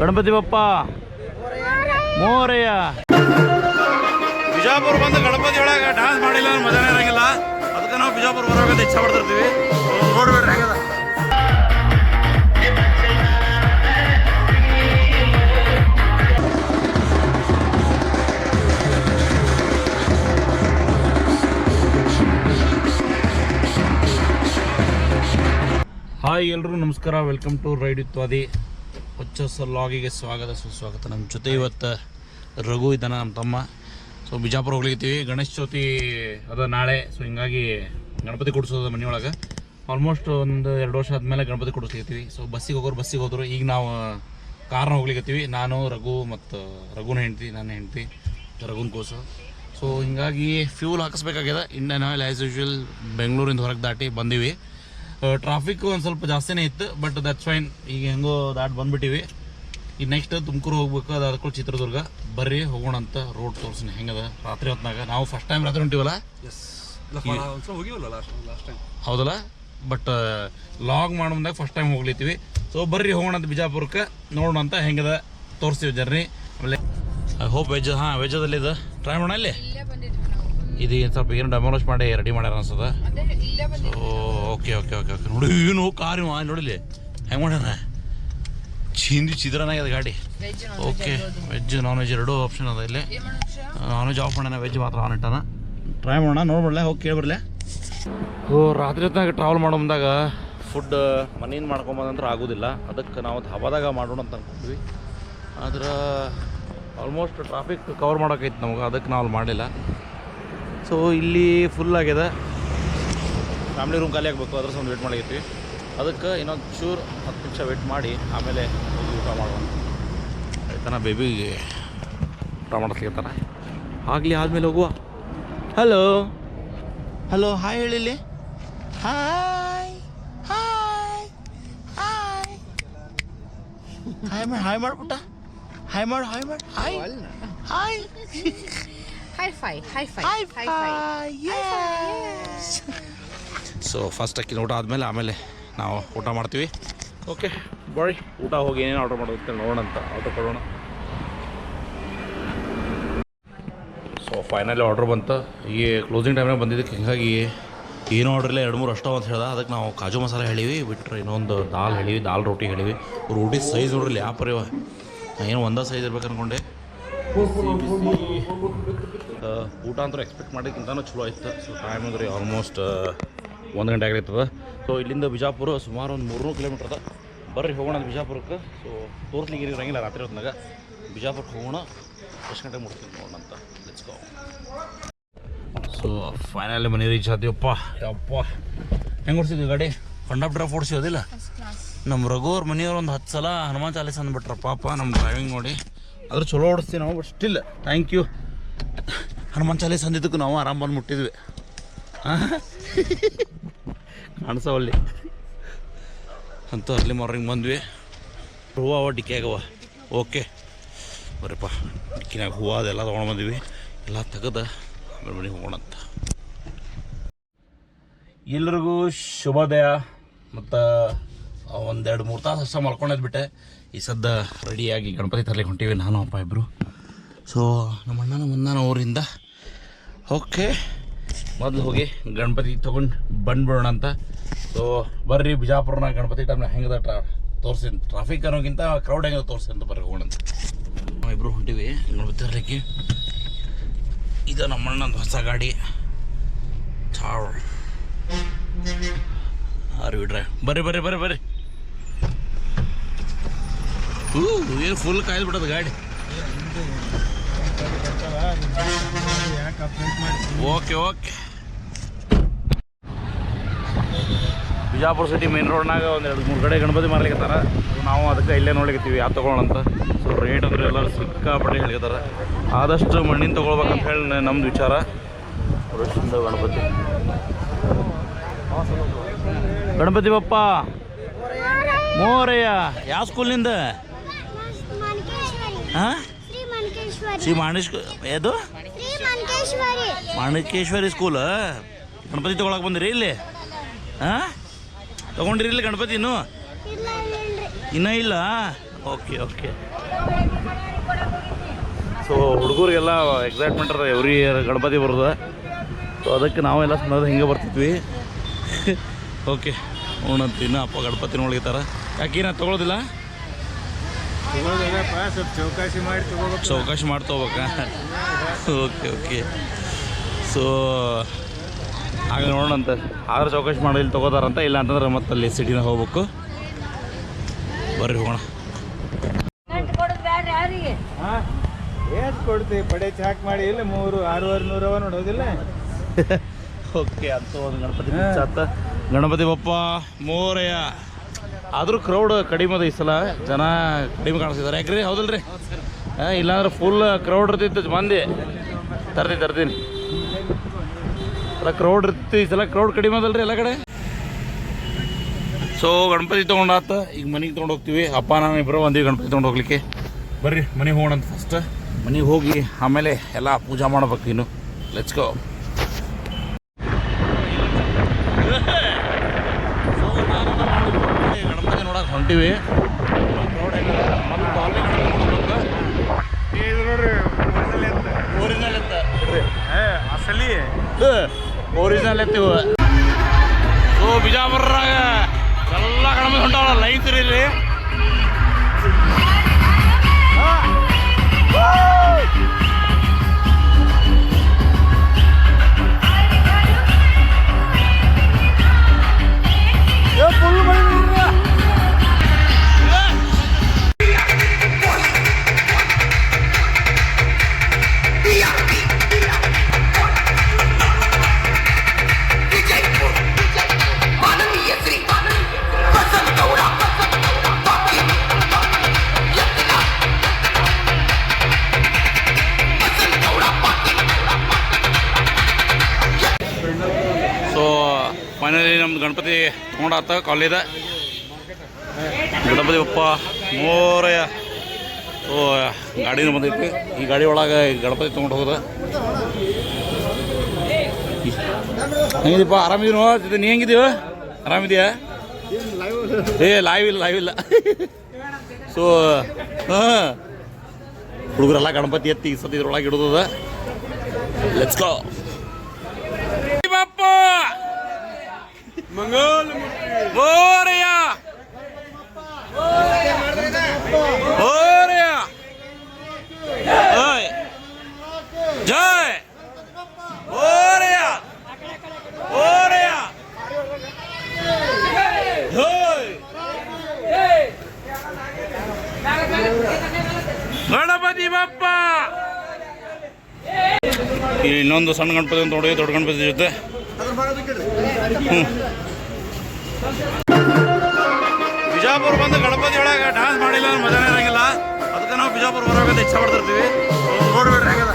ಗಣಪತಿ ಬಪ್ಪ ಮೋರಯ್ಯ. ಬಿಜಾಪುರ ಬಂದು ಗಣಪತಿ ಒಳಗೆ ಡ್ಯಾನ್ಸ್ ಮಾಡಿಲ್ಲ ಅಂದ್ರೆ ಮಜಾನೇ ಇರಂಗಿಲ್ಲ. ಅದಕ್ಕೆ ನಾವು ಬಿಜಾಪುರ ಬರೋಕೆ ಇಚ್ಛೆ ಪಡ್ತಿರ್ತೀವಿ. ನೋಡ್ಬೇಡ್ರಿ ಹೆಂಗದ. ಹಾಯ್ ಎಲ್ರಿಗೂ ನಮಸ್ಕಾರ, ವೆಲ್ಕಮ್ ಟು ರೈಡ್ ವಿತ್ ವಾದಿ. ಹೊಸ ಲಾಗಿಗೆ ಸ್ವಾಗತ ಸುಸ್ವಾಗತ. ನಮ್ಮ ಜೊತೆ ಇವತ್ತು ರಘು ಇದ್ದಾನೆ, ನಮ್ಮ ತಮ್ಮ. ಸೊ ಬಿಜಾಪುರ ಹೋಗ್ಲಿಕ್ಕಿದ್ದೀವಿ. ಗಣೇಶ ಚೌತಿ ಅದ ನಾಳೆ. ಸೊ ಹಿಂಗಾಗಿ ಗಣಪತಿ ಕೊಡಿಸೋದು ಮನೆಯೊಳಗೆ. ಆಲ್ಮೋಸ್ಟ್ ಒಂದು 2 ವರ್ಷ ಆದಮೇಲೆ ಗಣಪತಿ ಕೊಡಿಸ್ಲಿಕ್ಕಿದ್ದೀವಿ. ಸೊ ಬಸ್ಸಿಗೆ ಹೋಗೋರು ಬಸ್ಸಿಗೆ ಹೋದ್ರು. ಈಗ ನಾವು ಕಾರ್ನ ಹೋಗ್ಲಿಕ್ಕಿದ್ದೀವಿ. ನಾನು ರಘು ಮತ್ತು ರಘುನ ಹೆಂಡ್ತಿ, ನನ್ನ ಹೆಂಡ್ತಿ, ರಘುನ ಕೋಸು. ಸೊ ಹಿಂಗಾಗಿ ಫ್ಯೂಲ್ ಹಾಕಿಸ್ಬೇಕಾಗ್ಯದ. ಇಂಡಿಯನ್ ಆಯಿಲ್ ಆ್ಯಸ್ ಯೂಶ್ವಲ್ ಬೆಂಗಳೂರಿಂದ ಹೊರಗೆ ದಾಟಿ ಬಂದೀವಿ. ಟ್ರಾಫಿಕ್ ಒಂದು ಸ್ವಲ್ಪ ಜಾಸ್ತಿನೇ ಇತ್ತು, ಬಟ್ ದಟ್ಸ್ ಫೈನ್. ಈಗ ಹೆಂಗೋ ದಾಟ್ ಬಂದ್ಬಿಟ್ಟಿವಿ. ಈಗ ನೆಕ್ಸ್ಟ್ ತುಮಕೂರು ಹೋಗ್ಬೇಕು, ಅದು ಅದಕ್ಕೂ ಚಿತ್ರದುರ್ಗ. ಬರ್ರಿ ಹೋಗೋಣ ಅಂತ. ರೋಡ್ ತೋರಿಸ್ತೀನಿ ಹೆಂಗದ ರಾತ್ರಿ ಹೊತ್ನಾಗ. ನಾವು ಫಸ್ಟ್ ಟೈಮ್ ರಾತ್ರಿ ಹೊಂಟಿವಲ್ಲ, ಹೌದಲ್ಲ, ಬಟ್ ಲಾಗ್ ಮಾಡೋ ಮುಂದಾಗ ಫಸ್ಟ್ ಟೈಮ್ ಹೋಗ್ಲಿತ್ತೀವಿ. ಸೊ ಬರ್ರಿ ಹೋಗೋಣ ಅಂತ ಬಿಜಾಪುರಕ್ಕೆ, ನೋಡೋಣ ಅಂತ ಹೆಂಗದ ತೋರಿಸ್ತೀವಿ ಜರ್ನಿ. ಆಮೇಲೆ ಐ ಹೋಪ್ ವೆಜ್, ಹಾಂ ವೆಜ್ಜದಲ್ಲಿ ಇದು ಟ್ರೈ ಮಾಡೋಣ. ಇಲ್ಲಿ ಇದು ಸ್ವಲ್ಪ ಏನು ಡೆಮೋಲೋಸ್ ಮಾಡಿ ರೆಡಿ ಮಾಡ್ಯಾರ ಅನ್ಸದ. So okay okay okay okay ನೋಡಿ, ಏನು ಕಾರು ನೋಡಿಲಿ ಹೆಂಗೆ ಮಾಡ್ಯಾರ. ಚಿತ್ರಾನಾಗ್ಯದ ಗಾಡಿ. ಓಕೆ, ವೆಜ್ ನಾನ್ ವೆಜ್ ಎರಡೂ ಆಪ್ಷನ್ ಅದ ಇಲ್ಲಿ. ನಾನ್ ವೆಜ್ ಆಫ್ ಮಾಡ್ಯಾನ, ವೆಜ್ ಮಾತ್ರ ಆನ್ ಇಟ್ಟಾನ. ಟ್ರೈ ಮಾಡೋಣ, ನೋಡ್ಬಿಡ್ಲೆ, ಹೋಗಿ ಕೇಳ್ಬರ್ಲೆ. ರಾತ್ರಿ ಹೊತ್ತಿನಾಗ ಟ್ರಾವೆಲ್ ಮಾಡೋ ಮುಂದಾಗ ಫುಡ್ ಮನೆಯಿಂದ ಮಾಡ್ಕೊಂಬಂದ್ರೆ ಆಗೋದಿಲ್ಲ. ಅದಕ್ಕೆ ನಾವು ಹಬ್ಬದಾಗ ಮಾಡೋಣ ಅಂತ ಅನ್ಕೊಂಡ್ವಿ. ಆದ್ರೆ ಆಲ್ಮೋಸ್ಟ್ ಟ್ರಾಫಿಕ್ ಕವರ್ ಮಾಡೋಕೈತಿ ನಮಗೆ, ಅದಕ್ಕೆ ನಾವು ಅಲ್ಲಿ ಮಾಡಲಿಲ್ಲ. ಸೊ ಇಲ್ಲಿ ಫುಲ್ ಆಗ್ಯದ. ಫ್ಯಾಮಿಲಿ ರೂಮ್ ಖಾಲಿ ಆಗಬೇಕು, ಅದ್ರ ಒಂದು ವೇಟ್ ಮಾಡಿರ್ತೀವಿ. ಅದಕ್ಕೆ ಇನ್ನೊಂದು ಚೂರು 10 ನಿಮಿಷ ವೇಟ್ ಮಾಡಿ ಆಮೇಲೆ ಹೋಗಿ ಊಟ ಮಾಡೋಣ. ಆಯ್ತಾನ, ಬೇಬಿಗೆ ಊಟ ಮಾಡಿಸ್ಲಿಕ್ತಾನ. ಆಗಲಿ, ಆದಮೇಲೆ ಹೋಗುವ. ಹಲೋ ಹಲೋ ಹಾಯ್ ಹೇಳಿಲ್ಲಿ. ಹಾಯ್ ಹಾಯ್ ಹಾಯ್ ಹಾಯ್ ಮಾಡಿ, ಹಾಯ್ ಮಾಡ್ಬಿಟ್ಟ. ಹಾಯ್ ಮಾಡಿ, ಹಾಯ್ ಮಾಡಿ, ಹಾಯ್ ಹಾಯ್. ಸೊ ಫಸ್ಟ್ ಅಕ್ಕಿ ಊಟ ಆದಮೇಲೆ ಆಮೇಲೆ ನಾವು ಊಟ ಮಾಡ್ತೀವಿ. ಓಕೆ ಬಾಯ್, ಊಟ ಹೋಗಿ ಏನೇನು ಆರ್ಡರ್ ಮಾಡೋದಕ್ಕೆ ನೋಡೋಣ ಅಂತ ಆರ್ಡರ್ ಕೊಡೋಣ. ಸೊ ಫೈನಲಿ ಆರ್ಡ್ರ್ ಬಂತು. ಈ ಕ್ಲೋಸಿಂಗ್ ಟೈಮ್ನಾಗ ಬಂದಿದ್ದಕ್ಕೆ ಹಿಂಗಾಗಿ ಏನೂ ಆರ್ಡ್ರ್ ಇಲ್ಲ, 2-3 ಅಷ್ಟೋ ಅಂತ ಹೇಳ್ದೆ. ಅದಕ್ಕೆ ನಾವು ಕಾಜು ಮಸಾಲೆ ಹೇಳಿವಿ, ಬಿಟ್ಟರೆ ಇನ್ನೊಂದು ದಾಲ್ ಹೇಳಿವಿ, ದಾಲ್ ರೋಟಿ ಹೇಳಿವಿ. ರೋಟಿ ಸೈಜ್ ನೋಡ್ರಿ ಯಾಪರಿವ, ಏನು ಒಂದೇ ಸೈಜ್ ಇರ್ಬೇಕು ಅಂದ್ಕೊಂಡೆ. ಊಟ ಅಂತೂ ಎಕ್ಸ್ಪೆಕ್ಟ್ ಮಾಡೋಕ್ಕಿಂತನೂ ಚಲೋ ಆಯ್ತು. ಸೊ ಟೈಮ್ ಅಂದ್ರೆ ಆಲ್ಮೋಸ್ಟ್ 1 ಗಂಟೆ ಆಗಿರ್ತದೆ. ಸೊ ಇಲ್ಲಿಂದ ಬಿಜಾಪುರ ಸುಮಾರು ಒಂದು 300 ಕಿಲೋಮೀಟ್ರ್ ಅದ. ಬರ್ರಿ ಹೋಗೋಣ ಬಿಜಾಪುರಕ್ಕೆ. ಸೊ ತೋರಿಸ್ಲಿಕ್ಕೆ ಇರಂಗಿಲ್ಲ ರಾತ್ರಿ ಹೊತ್ತಿನಾಗ. ಬಿಜಾಪುರಕ್ಕೆ ಹೋಗೋಣ, ಎಷ್ಟು ಗಂಟೆಗೆ ಮುಡ್ತೀನಿ ನೋಡೋಣ ಅಂತ. Let's go. ಸೊ ಫೈನಲಿ ಮನೆ ರೀಚ್ ಆತೀವಪ್ಪ. ಯಪ್ಪ ಹೆಂಗೆ ಓಡಿಸಿದ್ವಿ ಗಾಡಿ, ಕಂಡಕ್ಟರ್ ಓಡಿಸಿಯೋದಿಲ್ಲ. ನಮ್ಮ ರಘುವ್ರ ಮನೆಯವ್ರು ಒಂದು 10 ಸಲ ಹನುಮಾನ್ ಚಾಲೀಸ್ ಅಂದ್ಬಿಟ್ರ ಪಾಪ ನಮ್ಮ ಡ್ರೈವಿಂಗ್ ನೋಡಿ. ಅದ್ರ ಚಲೋ ಓಡಿಸ್ತೀವಿ ನಾವು, but still thank you. Hanuman Chalisa ಅಂದಿದ್ದಕ್ಕೂ ನಾವು ಆರಾಮ್ ಬಂದು ಮುಟ್ಟಿದ್ವಿ. ಕಾಣಿಸವಲ್ಲಿ ಅಂತ ಅರ್ಲಿ ಮಾರ್ನಿಂಗ್ ಬಂದ್ವಿ. ಹೂವು ಅವ ಡಿಕ್ಕಿ ಆಗವ. ಓಕೆ ಬರ್ರಿಪ್ಪ, ಡಿಕ್ಕಿನಾಗ ಹೂವು ಅದೆಲ್ಲ ತೊಗೊಂಡು ಬಂದ್ವಿ. ಎಲ್ಲ ತೆಗೆದು ಆಮೇಲೆ ಮನೆಗೆ ಹೋಗೋಣ ಅಂತ. ಎಲ್ರಿಗೂ ಶುಭೋದಯ. ಮತ್ತು 1-2-3 ತಾಸು ಅಷ್ಟೇ ಮಲ್ಕೊಂಡದ್ದು ಬಿಟ್ಟೆ. ಈ ಸದ್ದ ರೆಡಿಯಾಗಿ ಗಣಪತಿ ತರಲಿಕ್ಕೆ ಹೊಂಟೀವಿ, ನಾನು ಅಪ್ಪ ಇಬ್ಬರು. ಸೊ ನಮ್ಮ ಅಣ್ಣನ ಮುಂದಾನ ಊರಿಂದ. ಓಕೆ, ಮೊದಲು ಹೋಗಿ ಗಣಪತಿ ತೊಗೊಂಡು ಬಂದ್ಬಿಡೋಣ ಅಂತ. ಸೊ ಬರ್ರಿ ಬಿಜಾಪುರನಾಗ ಗಣಪತಿ ಟೈಮ್ನಾಗ ಹೆಂಗದ ತೋರಿಸಿ, ಟ್ರಾಫಿಕ್ ಅನ್ನೋಕ್ಕಿಂತ ಕ್ರೌಡ್ ಹೆಂಗದ ತೋರಿಸಿ ಅಂತ ಬರ್ರಿ ಹೋಗೋಣ ಅಂತ. ನಾವು ಇಬ್ಬರು ಹೊಂಟೀವಿ ಗಣಪತಿ ತರಲಿಕ್ಕೆ. ಇದು ನಮ್ಮ ಅಣ್ಣಂದು ಹೊಸ ಗಾಡಿ ಚಾವ್. ಬಿಡ್ರೆ ಬರ್ರಿ ಬರ್ರಿ ಬರ್ರಿ ಬರ್ರಿ. ಏನು ಫುಲ್ ಕಾಯ್ದು ಬಿಡೋದು ಗಾಡಿ. Okay okay. Bijapur city main ರೋಡ್ನಾಗ 1-2-3 ಕಡೆ ಗಣಪತಿ ಮಾರ್ಲಿಕ್ಕತ್ತಾರ. ನಾವು ಅದಕ್ಕೆ ಇಲ್ಲೇ ನೋಡ್ಲಿಕ್ಕತ್ತೀವಿ ಯಾವ ತೊಗೊಳ್ಳೋಣ ಅಂತ. ಸೊ ರೇಟ್ ಅಂದ್ರೆ ಎಲ್ಲರೂ ಸಿಕ್ಕಾಪಟ್ಟೆ ಹೇಳಿಕತ್ತಾರ. ಆದಷ್ಟು ಮಣ್ಣಿನ ತೊಗೊಳ್ಬೇಕಂತ ಹೇಳಿ ನಮ್ದು ವಿಚಾರ. ಗಣಪತಿ ಗಣಪತಿ ಬಪ್ಪ ಮೋರಯ್ಯ. ಯಾವ ಸ್ಕೂಲ್ನಿಂದ? ಹಾಂ, ಶ್ರೀ ಯಾವುದು ಮಾಣಿಕೇಶ್ವರಿ ಸ್ಕೂಲ್. ಗಣಪತಿ ತೊಗೊಳಕ್ಕೆ ಬಂದಿರಿ ಇಲ್ಲಿ? ಹಾಂ, ತೊಗೊಂಡಿರಿ ಇಲ್ಲಿ ಗಣಪತಿ? ಇನ್ನೂ ಇನ್ನೂ ಇಲ್ಲ. Okay okay. ಸೊ ಹುಡುಗರಿಗೆಲ್ಲ ಎಕ್ಸೈಟ್ಮೆಂಟ್ ಅದ ಎವ್ರಿ ಇಯರ್ ಗಣಪತಿ ಬರೋದು. ಸೊ ಅದಕ್ಕೆ ನಾವೆಲ್ಲ ಸಣ್ಣದು ಹಿಂಗೆ ಬರ್ತಿದ್ವಿ. ಓಕೆ ನೋಡಂತ ಇನ್ನೂ ಅಪ್ಪ ಗಣಪತಿನ ಒಳಗಿತ್ತಾರ. ಯಾಕೇನ ತೊಗೊಳೋದಿಲ್ಲ? ಚೌಕಾಶಿ ಮಾಡಿ ತೊಗೋಬೇಕಾ? Okay okay. ಸೊ ಹಾಗೆ ನೋಡೋಣಂತ. ಆದ್ರೆ ಚೌಕಾಶಿ ಮಾಡಿ ಇಲ್ಲಿ ತೊಗೋತಾರಂತ, ಇಲ್ಲ ಅಂತಂದ್ರೆ ಮತ್ತೆ ಅಲ್ಲಿ ಸಿಟಿನಾಗ ಹೋಗ್ಬೇಕು. ಬರ್ರಿ ಹೋಗೋಣ. ಎಷ್ಟು ಕೊಡ್ತೀವಿ ಪಡೆ ಚಾಕ್ ಮಾಡಿ ಇಲ್ಲ 300-600 ನೋಡೋದಿಲ್ಲ. ಓಕೆ ಅಂತ ಒಂದು ಗಣಪತಿ ಆತ. ಗಣಪತಿ ಬಪ್ಪ ಮೋರೆಯ. ಆದರೂ ಕ್ರೌಡ್ ಕಡಿಮೆ ಅದ ಈ ಸಲ, ಜನ ಕಡಿಮೆ ಕಾಣಿಸ್ತಿದ್ದಾರೆ. ಯಾಕ್ರಿ ಹೌದಲ್ರಿ? ಇಲ್ಲಾಂದ್ರೆ ಫುಲ್ ಕ್ರೌಡ್ ಇರ್ತಿತ್ತು ಮಂದಿ. ತರ್ತೀನಿ ಎಲ್ಲ ಕ್ರೌಡ್ ಇರ್ತಿತ್ತು. ಈ ಸಲ ಕ್ರೌಡ್ ಕಡಿಮೆ ಅದಲ್ರಿ ಎಲ್ಲ ಕಡೆ. ಸೊ ಗಣಪತಿ ತೊಗೊಂಡಾತ. ಈಗ ಮನೆಗೆ ತೊಗೊಂಡು ಹೋಗ್ತೀವಿ. ಅಪ್ಪ ನಾನು ಇಬ್ಬರು ಒಂದೇ ಗಣಪತಿ ತೊಗೊಂಡು ಹೋಗ್ಲಿಕ್ಕೆ. ಬರ್ರಿ ಮನೆಗೆ ಹೋಗೋಣಂತ. ಫಸ್ಟ್ ಮನೆಗೆ ಹೋಗಿ ಆಮೇಲೆ ಎಲ್ಲ ಪೂಜಾ ಮಾಡ್ಬೇಕು. ಇನ್ನು ಲೆಟ್ಸ್ ಗೋ. ಗಣಪತಿ ನೋಡಕ್ಕೆ ಹೊಂಟಿವಿ. ಒರಿಜಿನಲ್ ಎತ್ತಿವ. ಸೊ ಬಿಜಾಪುರಾಗ ಎಲ್ಲ ಗಣಪತಿ ಹೊಂಟಾವಲ್ಲ, ಲೈನ್ ತಿರೀರಿ. ಫೈನಲಿ ನಮ್ದು ಗಣಪತಿ ತೊಗೊಂಡಾತ ಕಾಲೇಜ. ಗಣಪತಿ ಬಪ್ಪ ಮೋರಯ್ಯ. ಸೊ ಗಾಡಿನೂ ಬಂದೈತಿ. ಈ ಗಾಡಿ ಒಳಗೆ ಗಣಪತಿ ತೊಗೊಂಡು ಹೋಗೋದ. ಹೆಂಗಿದೀಪ? ಆರಾಮಿದೀನೋ? ನೀ ಹೆಂಗಿದೀವ? ಆರಾಮಿದೆಯಾ? ಲೈವ್ ಇಲ್ಲ. ಸೊ ಹಾಂ, ಹುಡುಗರೆಲ್ಲ ಗಣಪತಿ ಎತ್ತಿ ಸತಿ ಇದ್ರೊಳಗೆ ಇಡೋದ. Let's go. ಮಂಗಲ್ ಮೋರಯ್ಯ ಮೋರಯ್ಯ ಜೈ ಮೋರಯ್ಯ ಮೋರಯ್ಯ ಗಣಪತಿ ಬಪ್ಪ. ಇನ್ನೊಂದು ಸಣ್ಣ ಗಣಪತಿ ಅಂತ ನೋಡಿ, ದೊಡ್ಡ ಗಣಪತಿ ಜೊತೆ. ಬಿಜಾಪುರ ಬಂದು ಗಣಪತಿ ಒಳಗೆ ಡ್ಯಾನ್ಸ್ ಮಾಡಿಲ್ಲ ಅಂದ್ರೆ ಮಜಾನೇ ಇರಂಗಿಲ್ಲ. ಅದಕ್ಕೆ ನಾವು ಬಿಜಾಪುರ ಬರೋಕಂತ ಇಚ್ಛೆ ಪಡ್ತಿರ್ತೀವಿ. ನೋಡ್ಬೇಡ್ರಿ ಹೆಂಗದ.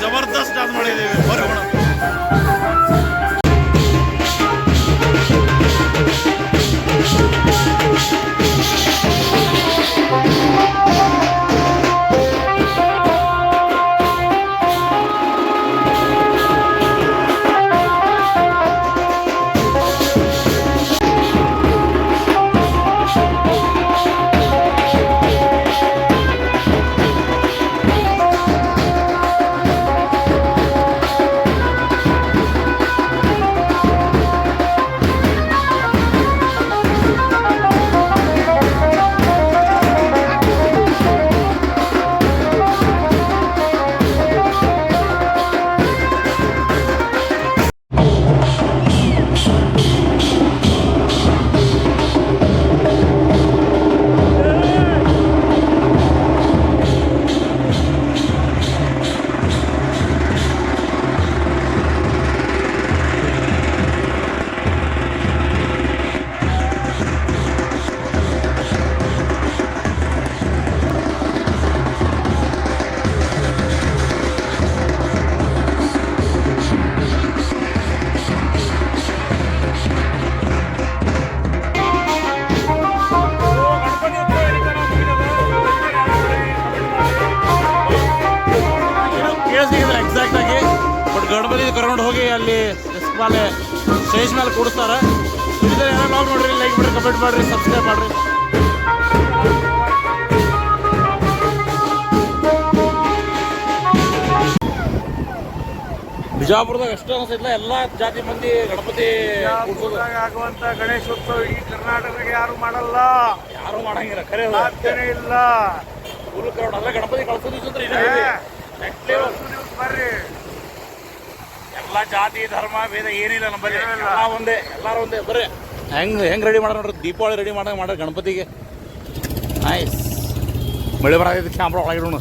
ಜಬರ್ದಸ್ತ್ ಡ್ಯಾನ್ಸ್ ಮಾಡಿದ್ದೀವಿ. ಬರೋಣ. ಅಲ್ಲಿ ಡೆಸ್ಕ್ ಮೇಲೆ ಸ್ಟೇಜ್ ಮೇಲೆ ಕೂಡಿಸ್ತಾರೆ. ಇದ್ರೆ ಏನೋ ಲಾಗ್ ನೋಡ್ರಿ, ಲೈಕ್ ಮಾಡಿರಿ, ಕಮೆಂಟ್ ಮಾಡಿರಿ, ಸಬ್ಸ್ಕ್ರೈಬ್ ಮಾಡಿರಿ. ಬಿಜಾಪುರದಾಗ ಅಷ್ಟೇ ಅನಿಸಿಲ್ಲ, ಎಲ್ಲ ಜಾತಿ ಮಂದಿ ಗಣಪತಿ ಕೂಡ್ಸೋದು. ಆಗುವಂತ ಗಣೇಶೋತ್ಸವ ಈ ಕರ್ನಾಟಕದಾಗ ಯಾರು ಮಾಡಲ್ಲ, ಯಾರು ಮಾಡಂಗಿಲ್ಲ, ಖರೆ ಸಾಧ್ಯನೇ ಇಲ್ಲ. Full crowd. ಅಲ್ಲ ಗಣಪತಿ ಕಳ್ಸೋದು ಬರ್ರಿ. ಎಲ್ಲ ಜಾತಿ ಧರ್ಮ ಭೇದ ಏನಿಲ್ಲ ನಮ್ಮಲ್ಲಿ, ಎಲ್ಲ ಒಂದೇ, ಎಲ್ಲರೂ ಒಂದೇ. ಬರ್ರಿ ಹೆಂಗೆ ರೆಡಿ ಮಾಡೋಣ ನೋಡ್ರಿ, ದೀಪಾವಳಿ ರೆಡಿ ಮಾಡ್ರಿ ಗಣಪತಿಗೆ. ನೈಸ್. ಮಳೆ ಬರೋದಕ್ಕೆ ಕ್ಯಾಮ್ರಾ ಒಳಗಿಡೋಣ.